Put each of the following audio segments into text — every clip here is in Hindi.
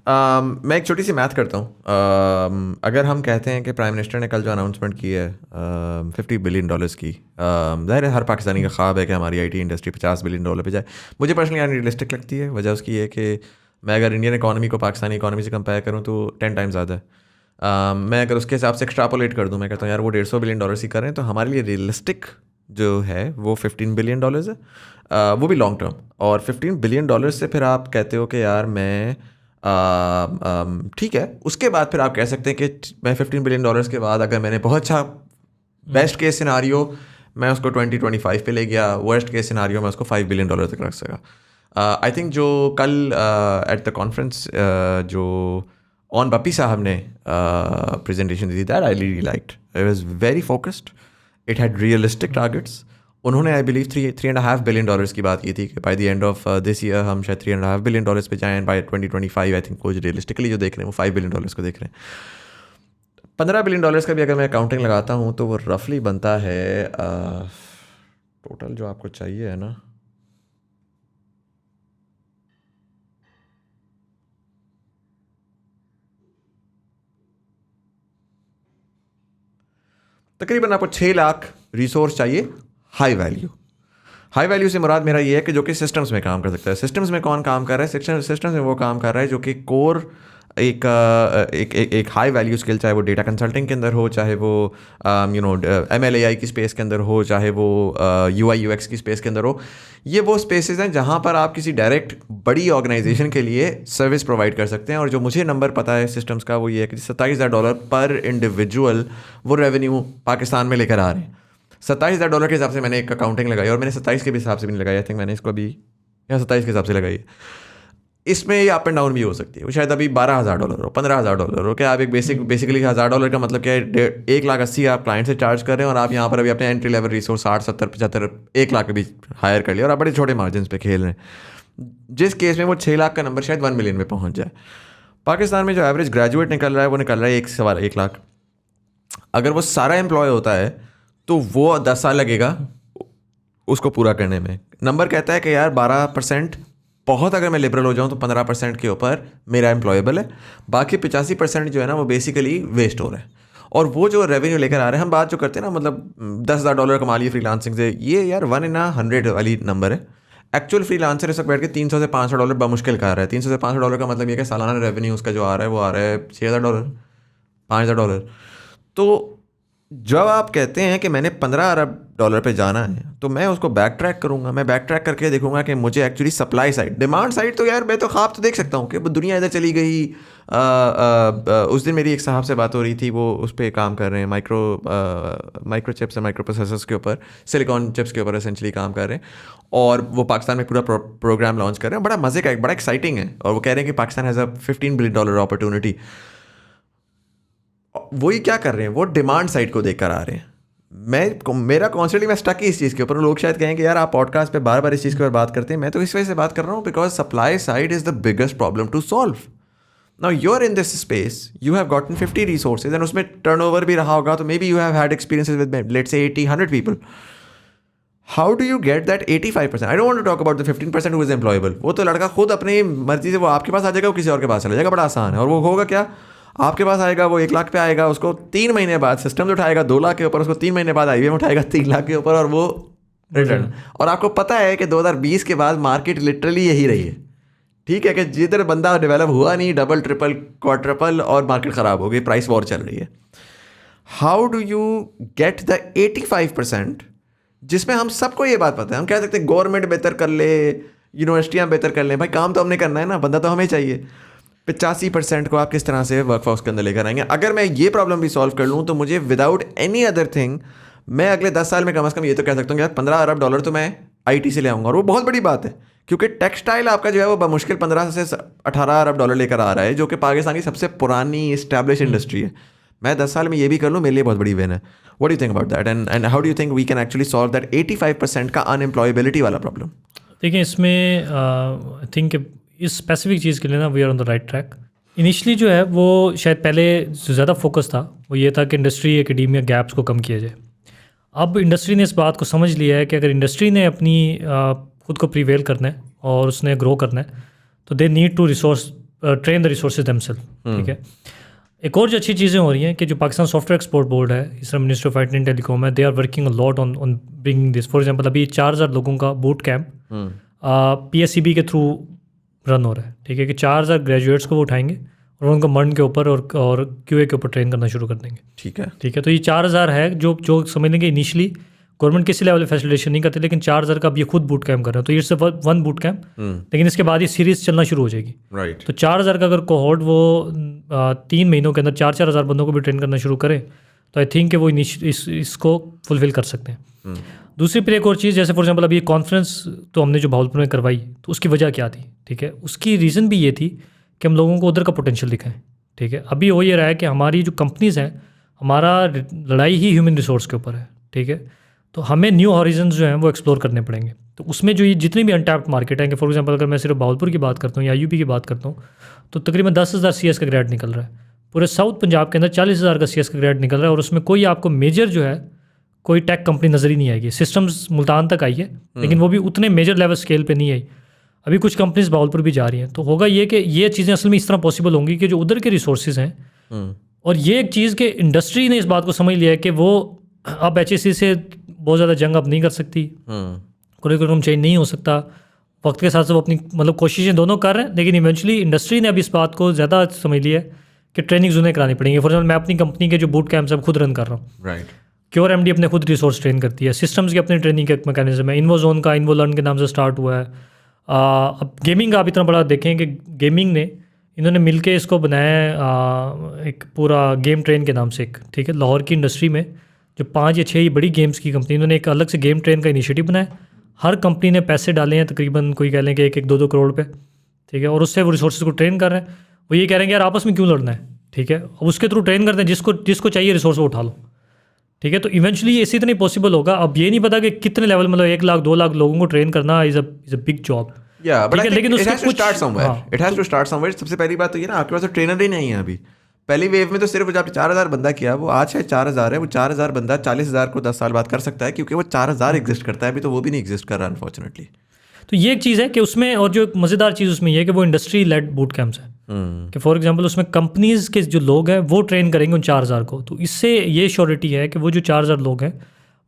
मैं एक छोटी सी मैथ करता हूँ। अगर हम कहते हैं कि प्राइम मिनिस्टर ने कल जो अनाउंसमेंट की है $50 बिलियन की, ज़ाहिर है हर पाकिस्तानी का ख्वाब है कि हमारी आईटी इंडस्ट्री $50 बिलियन पे जाए। मुझे पर्सनली अनरियलिस्टिक लगती है। वजह उसकी है कि मैं अगर इंडियन इकॉनमी को पाकिस्तानी इकॉनमी से कंपेयर करूँ तो 10 टाइम्स ज़्यादा है। मैं अगर उसके हिसाब से एक्स्ट्रापोलेट कर दूँ, मैं कहता हूँ यार वो $150 बिलियन ही कर रहे हैं, तो हमारे लिए रियलिस्टिक जो है वो $15 बिलियन है, वो भी लॉन्ग टर्म। और $15 बिलियन से फिर आप कहते हो कि यार मैं ठीक है, उसके बाद फिर आप कह सकते हैं कि मैं $15 बिलियन के बाद अगर मैंने बहुत अच्छा बेस्ट केस सिनारियो मैं उसको 2025 पे ले गया, वर्स्ट केस सिनारियो मैं उसको $5 बिलियन तक रख सका। आई थिंक जो कल एट द कॉन्फ्रेंस जो ऑन बप्पी साहब ने प्रेजेंटेशन दी थी, that I really liked. It was very focused, it had realistic targets. उन्होंने आई बिलीव $3.5 बिलियन की बात की थी कि by the end of this year हम शायद $3.5 बिलियन पे जाएं, बाय 2025 आई थिंक वो रियलिस्टिकली जो देख रहे हैं वो $5 बिलियन को देख रहे हैं। $15 बिलियन का भी अगर मैं अकाउंटिंग लगाता हूँ तो वो रफली बनता है टोटल जो आपको चाहिए है ना, तकरीबन आपको 6 लाख रिसोर्स चाहिए हाई वैल्यू। हाई वैल्यू से मुराद मेरा ये है कि जो कि सिस्टम्स में काम कर सकता है। सिस्टम्स में कौन काम कर रहा है? सिस्टम्स में वो काम कर रहा है जो कि कोर एक हाई वैल्यू स्किल, चाहे वो डेटा कंसल्टिंग के अंदर हो, चाहे वो MLAI की स्पेस के अंदर हो, चाहे वो UI UX की स्पेस के अंदर हो। ये वो स्पेसेस हैं जहाँ पर आप किसी डायरेक्ट बड़ी ऑर्गेनाइजेशन के लिए सर्विस प्रोवाइड कर सकते हैं। और जो मुझे नंबर पता है सिस्टम्स का वो ये है कि $27,000 पर इंडिविजुअल वो रेवेन्यू पाकिस्तान में लेकर आ रहे हैं। $27,000 के हिसाब से मैंने एक अकाउंटिंग लगाई, और मैंने 27 के भी हिसाब से भी नहीं लगाई। आई थिंक मैंने इसको अभी यहाँ 27 के हिसाब से लगाई है। इसमें ये अप एंड डाउन भी हो सकती है। वो शायद अभी $12,000 हो, $15,000 हो। क्या आप एक बेसिकली $1,000 का मतलब क्या है? 1,80,000 आप क्लाइंट से चार्ज कर रहे हैं और आप यहाँ पर अभी अपने एंट्री लेवल रिसोर्स 60, 70, 75, 1 लाख के बीच हायर कर लिया और आप बड़े छोटे मार्जिन पे खेल रहे हैं। जिस केस में वो 6 लाख का नंबर शायद 1 मिलियन में पहुँच जाए। पाकिस्तान में जो एवरेज ग्रेजुएट निकल रहा है वो निकल रहा है 1 लाख। अगर वो सारा एम्प्लॉय होता है तो वो 10 साल लगेगा उसको पूरा करने में। नंबर कहता है कि यार 12%, बहुत अगर मैं लिबरल हो जाऊं तो 15% के ऊपर मेरा एम्प्लॉयबल है। बाकी 85% जो है ना वो बेसिकली वेस्ट हो रहा है। और वो जो रेवेन्यू लेकर आ रहे हैं, हम बात जो करते हैं ना, मतलब $10,000 कमा लिए फ्रीलांसिंग से, ये यार 1 in 100 वाली नंबर है। एक्चुअल फ्रीलांसर इस वक्त बैठ के $300 से $500 बमुश्किल कहा रहा है। $300 से $500 का मतलब ये कि सालाना रेवेन्यू उसका जो आ रहा है वो आ रहा है $6,000, $5,000। तो जब आप कहते हैं कि मैंने $15 अरब पे जाना है तो मैं उसको बैक ट्रैक करूंगा। मैं बैक ट्रैक करके देखूंगा कि मुझे actually supply side, demand side तो यार मैं तो ख्वाब तो देख सकता हूँ कि दुनिया इधर चली गई। उस दिन मेरी एक साहब से बात हो रही थी, वो उस पर काम कर रहे हैं, माइक्रो चिप्स और माइक्रो प्रोसेसर्स के ऊपर, सिलिकॉन चिप्स के ऊपर एसेंशली काम कर रहे हैं। और वो पाकिस्तान में पूरा प्रोग्राम लॉन्च कर रहे हैं। बड़ा मज़े का, एक बड़ा एक्साइटिंग है। और वो कह रहे हैं कि Pakistan has a $15 billion opportunity. वही क्या कर रहे हैं, वो डिमांड साइड को देखकर आ रहे हैं। मेरा कॉन्स्टेंटली मैं स्टक ही इस चीज़ के ऊपर। लोग शायद कहें कि यार आप पॉडकास्ट पे बार बार इस चीज़ के ऊपर बात करते हैं। मैं तो इस वजह से बात कर रहा हूँ because supply side is the biggest problem to solve. Now you are in this space, you have gotten 50 resources and उसमें टर्नओवर भी रहा होगा, तो may be you have had experiences with let's say 80-100 people. How do you get that 85%? I don't want to talk about the 15% who is employable. वो तो लड़का खुद अपनी मर्जी से वो आपके पास आ जाएगा, वो किसी और के पास चला जाएगा, बड़ा आसान है। और वो होगा क्या, आपके पास आएगा, वो 1 लाख पे आएगा, उसको 3 महीने बाद सिस्टम उठाएगा 2 लाख के ऊपर, उसको 3 महीने बाद IBM उठाएगा 3 लाख के ऊपर, और वो रिटर्न। और आपको पता है कि 2020 के बाद मार्केट लिटरली यही रही है। ठीक है कि जिधर बंदा डेवलप हुआ नहीं, डबल ट्रिपल क्वाड्रपल और मार्केट ख़राब हो गई, प्राइस वॉर चल रही है। How do you get the 85% जिसमें हम सबको ये बात पता है? हम कह सकते हैं गवर्नमेंट बेहतर कर ले, यूनिवर्सिटियाँ बेहतर कर लें, भाई काम तो हमने करना है ना, बंदा तो हमें चाहिए। 85% को आप किस तरह से वर्कफोर्स के अंदर लेकर आएंगे? अगर मैं ये प्रॉब्लम भी सॉल्व कर लूँ तो मुझे विदाउट एनी अदर थिंग मैं अगले 10 साल में कम से कम ये तो कह सकता हूँ कि यार $15 अरब तो मैं IT से ले आऊँगा। और वो बहुत बड़ी बात है, क्योंकि टेक्सटाइल आपका जो है वो बमुश्किल $15 से $18 अरब लेकर आ रहा है, जो कि पाकिस्तान की सबसे पुरानी इस्टेब्लिश इंडस्ट्री है। मैं 10 साल में ये भी कर लूँ, मेरे लिए बहुत बड़ी विन है। What do you think about that, and how do you think we can actually solve that 85% का अनएम्प्लॉयबिलिटी वाला प्रॉब्लम? देखिए इसमें आई थिंक इस स्पेसिफिक चीज़ के लिए ना we are on the right track. Initially जो है वो शायद पहले जो ज़्यादा फोकस था वो ये था कि इंडस्ट्री एकेडमिया गैप्स को कम किया जाए। अब इंडस्ट्री ने इस बात को समझ लिया है कि अगर इंडस्ट्री ने अपनी खुद को प्रिवेल करना है और उसने ग्रो करना है तो they need to resource train the resources themselves, ठीक है। एक और जो अच्छी चीज़ें हो रही हैं कि जो पाकिस्तान सॉफ्टवेयर एक्सपोर्ट बोर्ड है, इस तरह ministry of IT and telecom है, they are working a lot on bringing this. For example अभी 4000 लोगों का बूट कैंप PSCB के थ्रू रन हो रहा है, ठीक है, कि 4000 ग्रेजुएट्स को वो उठाएंगे और उनको मर्न के ऊपर और QA के ऊपर ट्रेन करना शुरू कर देंगे, ठीक है, ठीक है। तो ये 4000 है जो समझ लेंगे इनिशियली गवर्नमेंट किसी लेवल पे फैसिलिटेशन नहीं करती, लेकिन 4000 का अब ये खुद बूट कैंप कर रहे हैं, तो इट्स वन बूट कैंप, लेकिन इसके बाद ये सीरीज चलना शुरू हो जाएगी। राइट। तो 4000 का अगर कोहॉर्ट वो 3 महीनों के अंदर 4,000 बंदों को भी ट्रेन करना शुरू करें तो आई थिंक कि वो इसको फुलफिल कर सकते हैं। दूसरी फिर एक और चीज़, जैसे फॉर एग्जांपल अभी कॉन्फ्रेंस तो हमने जो भावलपुर में करवाई, तो उसकी वजह क्या थी, ठीक है। उसकी रीज़न भी ये थी कि हम लोगों को उधर का पोटेंशियल दिखाएं, ठीक है। अभी हो ये रहा है कि हमारी जो कंपनीज़ हैं, हमारा लड़ाई ही ह्यूमन रिसोर्स के ऊपर है, ठीक है। तो हमें न्यू हॉरिजन्स जो हैं वो एक्सप्लोर करने पड़ेंगे। तो उसमें जो ये जितनी भी अनटैप्ड मार्केट है, कि फॉर एग्जांपल अगर मैं सिर्फ भावलपुर की बात करता हूँ या UP की बात करता हूँ, तो तकरीबन 10,000 CS का ग्रेड निकल रहा है। पूरे साउथ पंजाब के अंदर 40,000 का CS का ग्रेड निकल रहा है, और उसमें कोई आपको मेजर जो है कोई टेक कंपनी नज़र ही नहीं आएगी। सिस्टम्स मुल्तान तक आई है, लेकिन वो भी उतने मेजर लेवल स्केल पे नहीं आई। अभी कुछ कंपनीज भावलपुर भी जा रही हैं। तो होगा ये कि ये चीज़ें असल में इस तरह पॉसिबल होंगी कि जो उधर के रिसोर्सेज हैं, और ये एक चीज़ कि इंडस्ट्री ने इस बात को समझ लिया है कि वो अब HSC से बहुत ज़्यादा जंग अब नहीं कर सकती, करिकुलम चेंज नहीं हो सकता। वक्त के साथ सब अपनी मतलब कोशिशें दोनों कर रहे हैं, लेकिन इवेंचुअली इंडस्ट्री ने अब इस बात को ज़्यादा समझ लिया है कि ट्रेनिंग उन्हें करानी पड़ेंगी। फॉर एग्जाम्पल मैं अपनी कंपनी के जो बूट कैंप्स अब खुद रन कर रहा हूँ, राइट। क्योर MD अपने खुद रिसोर्स ट्रेन करती है, सिस्टम्स की अपनी ट्रेनिंग का एक मैकेनिज्म है। इन्वोजोन का इन्वोलर्न के नाम से स्टार्ट हुआ है। अब गेमिंग का आप इतना बड़ा देखें कि गेमिंग ने इन्होंने मिलके इसको बनाया है एक पूरा गेम ट्रेन के नाम से एक, ठीक है। लाहौर की इंडस्ट्री में जो 5 या 6 बड़ी गेम्स की कंपनी, इन्होंने एक अलग से गेम ट्रेन का इनिशिएटिव बनाया। हर कंपनी ने पैसे डाले हैं तकरीबन कोई कह लें कि 1-2 करोड़ पे, ठीक है, और उससे वो रिसोर्सेज को ट्रेन कर रहे हैं। वो ये कह रहे हैं कि यार आपस में क्यों लड़ना है, ठीक है। अब उसके थ्रू ट्रेन करते हैं, जिसको चाहिए रिसोर्स वो उठा लो, ठीक है। तो इवेंचुअली इसी तरह पॉसिबल होगा। अब ये नहीं पता कि कितने लेवल, मतलब 1 लाख 2 लाख लोगों को ट्रेन करना is a big job. Yeah, but I think लेकिन it उसका has to कुछ start somewhere. हाँ, It has to start somewhere. सबसे पहली बात तो ये ना, आपके पास तो ट्रेनर ही नहीं है अभी। पहली वेव में तो सिर्फ जो आपने 4000 बंदा किया, वो आज शायद 4000 है। वो 4000 बंदा 40,000 को 10 साल बाद कर सकता है, क्योंकि वो 4000 एग्जिस्ट करता है। अभी तो वो भी नहीं एग्जिस्ट कर रहा अनफॉर्चुनेटली। तो ये एक चीज़ है कि उसमें, और जो एक मज़ेदार चीज़ उसमें ये है कि वो इंडस्ट्री लेड बूट कैंप्स है, कि फॉर एग्जांपल उसमें कंपनीज़ के जो लोग हैं वो ट्रेन करेंगे उन 4000 को। तो इससे ये श्योरिटी है कि वो जो 4000 लोग हैं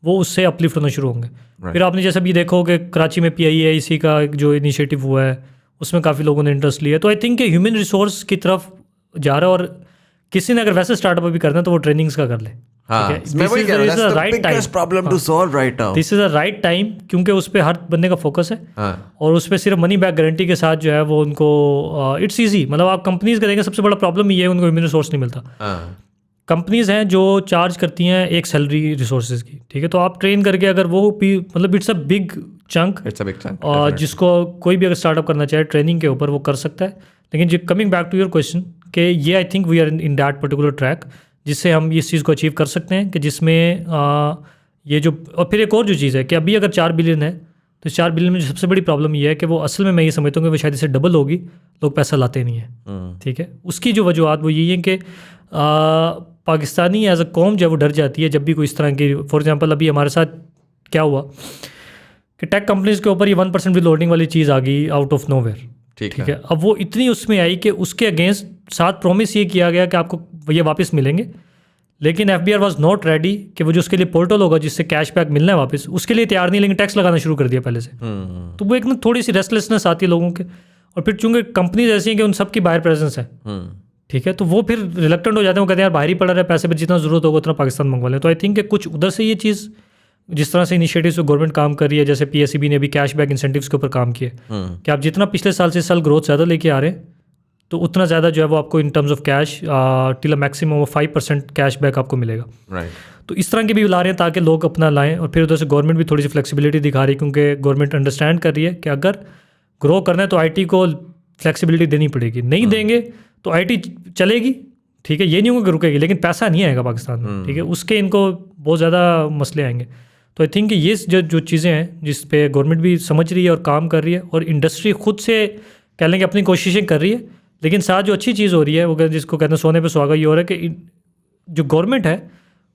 वो उससे अपलिफ्ट होना शुरू होंगे। फिर आपने जैसा भी देखो कि कराची में PIAIC का एक जो इनिशिएटिव हुआ है, उसमें काफ़ी लोगों ने इंटरेस्ट लिया। तो आई थिंक कि ह्यूमन रिसोर्स की तरफ जा रहा है, और किसी ने अगर वैसे स्टार्टअप भी करना है तो वो ट्रेनिंग्स का कर ले। This is a right time, क्योंकि उस पर हर बंदे का फोकस है, और उस पर सिर्फ मनी बैक गारंटी के साथ जो है वो उनको इट्स ईजी। मतलब आप कंपनीज का देखें, सबसे बड़ा प्रॉब्लम ये है उनको ह्यूमन रिसोर्स नहीं मिलता। कंपनीज हैं जो चार्ज करती हैं एक सैलरी रिसोर्सेज की, ठीक है। तो आप ट्रेन करके अगर वो भी, मतलब इट्स अ बिग चंक, और जिसको कोई भी अगर स्टार्टअप करना चाहे ट्रेनिंग के ऊपर वो कर सकता है। लेकिन जो coming back to your question, कि ये I think we are in that particular track जिससे हम इस चीज़ को अचीव कर सकते हैं, कि जिसमें ये जो, और फिर एक और जो चीज़ है कि अभी अगर 4 बिलियन है, तो 4 बिलियन में जो सबसे बड़ी प्रॉब्लम ये है कि वो असल में मैं ये समझता हूँ कि वो शायद इससे डबल होगी, लोग पैसा लाते नहीं हैं, ठीक है। उसकी जो वजूहत वो यही है कि पाकिस्तानी एज अ कौम जो है वो डर जाती है जब भी कोई इस तरह की, फॉर एग्जांपल अभी हमारे साथ क्या हुआ कि टेक कंपनीज के ऊपर ये 1% भी लोडिंग वाली चीज़ आ गई आउट ऑफ नोवेयर, ठीक है। अब वो इतनी उसमें आई कि उसके अगेंस्ट साथ प्रॉमिस ये किया गया कि आपको ये वापस मिलेंगे, लेकिन FBR वॉज नॉट रेडी कि वो जो उसके लिए पोर्टल होगा जिससे कैशबैक मिलना है वापस, उसके लिए तैयार नहीं, लेकिन टैक्स लगाना शुरू कर दिया पहले से। तो वो एक ना थोड़ी सी रेस्टलेसनेस आती है लोगों के, और फिर चूंकि कंपनीज ऐसी हैं कि उन सबकी बाहर प्रेजेंस है, ठीक है, तो वो फिर रिलक्टेंट हो जाते हैं। वो कहते हैं यार बाहर ही पड़ा रहा है, पैसे पर जितना ज़रूरत होगा उतना पाकिस्तान मंगवा लें। तो आई थिंक कि कुछ उधर से ये चीज़, जिस तरह से इनिशिएटिव्स गवर्नमेंट काम कर रही है, जैसे PSCB ने भी कैशबैक इंसेंटिव्स के ऊपर काम किया, कि आप जितना पिछले साल से इस साल ग्रोथ ज़्यादा लेके आ रहे हैं, तो उतना ज़्यादा जो है वो आपको in terms of cash till maximum 5% cashback आपको मिलेगा। तो इस तरह के भी ला रहे हैं ताकि लोग अपना लाएं, और फिर उधर से गवर्नमेंट भी थोड़ी सी फ्लेक्सिबिलिटी दिखा रही है, क्योंकि गवर्नमेंट अंडरस्टैंड कर रही है कि अगर ग्रो करना है तो IT को फ्लेक्सिबिलिटी देनी पड़ेगी। नहीं देंगे तो IT चलेगी, ठीक है, ये नहीं होगा कि रुकेगी, लेकिन पैसा नहीं आएगा पाकिस्तान में, ठीक है, उसके इनको बहुत ज़्यादा मसले आएंगे। तो आई थिंक कि ये जो चीज़ें हैं जिस पे गवर्नमेंट भी समझ रही है और काम कर रही है, और इंडस्ट्री खुद से कह लेंगे अपनी कोशिशें कर रही है, लेकिन साथ जो अच्छी चीज़ हो रही है वो जिसको कहते हैं सोने पे सुहागा, ये हो रहा है कि जो गवर्नमेंट है,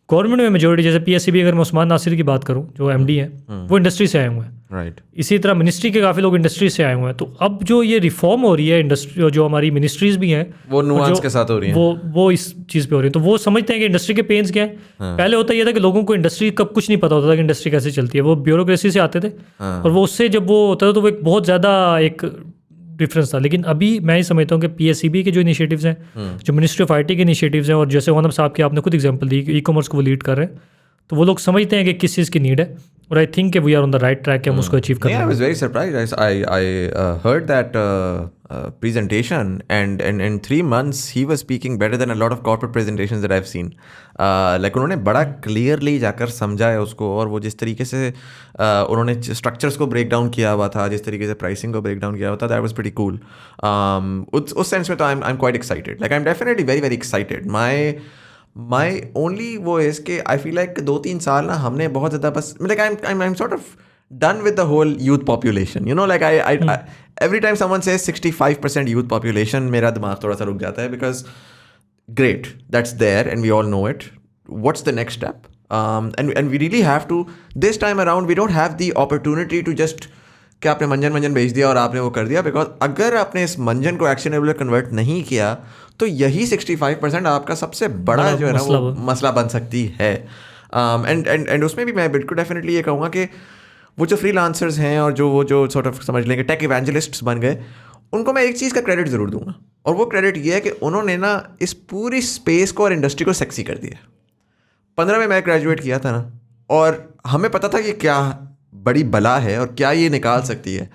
गवर्नमेंट में मेजोरिटी, जैसे PSCB अगर मैं उस्मान नासिर की बात करूँ जो MD हैं, वो इंडस्ट्री से आए हुए हैं, राइट इसी तरह मिनिस्ट्री के काफ़ी लोग इंडस्ट्री से आए हुए हैं। तो अब जो ये रिफॉर्म हो रही है इंडस्ट्री, जो हमारी मिनिस्ट्रीज भी हैं वो नुआंस के साथ हो रही है। वो इस चीज़ पे हो रही है। तो वो समझते हैं कि इंडस्ट्री के पेन्स क्या है। पहले होता ये था कि लोगों को इंडस्ट्री कब कुछ नहीं पता होता था कि इंडस्ट्री कैसे चलती है, वो ब्यूरोक्रेसी से आते थे और वो उससे जब वो होता था तो वो एक बहुत ज़्यादा एक डिफरेंस था। लेकिन अभी मैं ही समझता हूँ कि PSEB के जो इनिशिएटिव्स हैं, जो मिनिस्ट्री ऑफ IT के इनिशिएटिव्स हैं, और जैसे ओनम साहब की आपने खुद एग्जांपल दी कि ई-कॉमर्स को वो लीड कर रहे हैं, तो वो लोग समझते हैं कि किस चीज़ की नीड है और I think we are on the right track कि हम उसको अचीव कर Yeah, I लेंगे। was very surprised. I heard that presentation, and in 3 months he was speaking better than a lot of corporate presentations that I've seen. Like उन्होंने बड़ा clearly जाकर समझा है उसको, और वो जिस तरीके से उन्होंने structures को break down किया हुआ था, जिस तरीके से pricing को break down किया हुआ था, that was pretty cool. उस sense में तो I'm quite excited. Like I'm definitely very very excited. My only वो is कि I feel like 2-3 साल ना हमने बहुत ज़्यादा बस like I'm sort of done with the whole youth population. You know, like I every time someone says 65% youth population, मेरा दिमाग थोड़ा सा रुक जाता है, because great, that's there and we all know it. What's the next step? And we really have to, this time around we don't have the opportunity to just कि आपने मंजन भेज दिया और आपने वो कर दिया, बिकॉज अगर आपने इस मंजन को एक्शनेबल कन्वर्ट नहीं किया तो यही 65% आपका सबसे बड़ा जो है ना वो मसला बन सकती है। एंड उसमें भी मैं बिल्कुल डेफिनेटली ये कहूँगा कि वो जो फ्रीलांसर्स हैं और जो सॉर्ट ऑफ समझ लेंगे टेक इवेंजलिस्ट्स बन गए, उनको मैं एक चीज़ का क्रेडिट ज़रूर दूंगा, और वो क्रेडिट ये है कि उन्होंने ना इस पूरी स्पेस को और इंडस्ट्री को सेक्सी कर दिया। 15 में मैं ग्रेजुएट किया था ना, और हमें पता था कि क्या बड़ी बला है और क्या ये निकाल सकती है,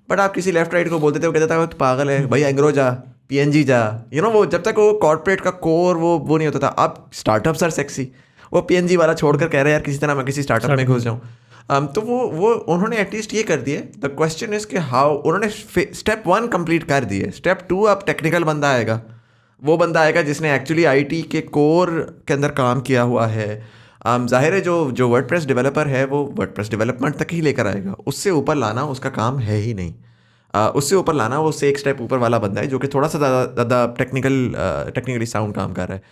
बट आप किसी लेफ्ट राइट को बोलते थे, वो कहता था तो पागल है भाई, एंग्रो जा, PNG जा, वो जब तक वो कॉर्पोरेट का कोर वो नहीं होता था। अब स्टार्टअप्स आर सेक्सी, वो PNG वाला छोड़कर कह रहे हैं यार किसी तरह मैं किसी स्टार्टअप में घुस जाऊँ। तो वो उन्होंने एटलीस्ट ये कर दिए। द क्वेश्चन इज कि हाउ, उन्होंने स्टेप 1 कंप्लीट कर दिए। स्टेप 2 अब टेक्निकल बंदा आएगा, वो बंदा आएगा जिसने एक्चुअली IT के कोर के अंदर काम किया हुआ है। जाहिर है जो वर्डप्रेस डेवलपर है वो वर्डप्रेस डेवलपमेंट तक ही लेकर आएगा, उससे ऊपर लाना उसका काम है ही नहीं। उससे ऊपर लाना वो उससे एक स्टेप ऊपर वाला बंदा है जो कि थोड़ा सा ज़्यादा टेक्निकली साउंड काम कर रहा है।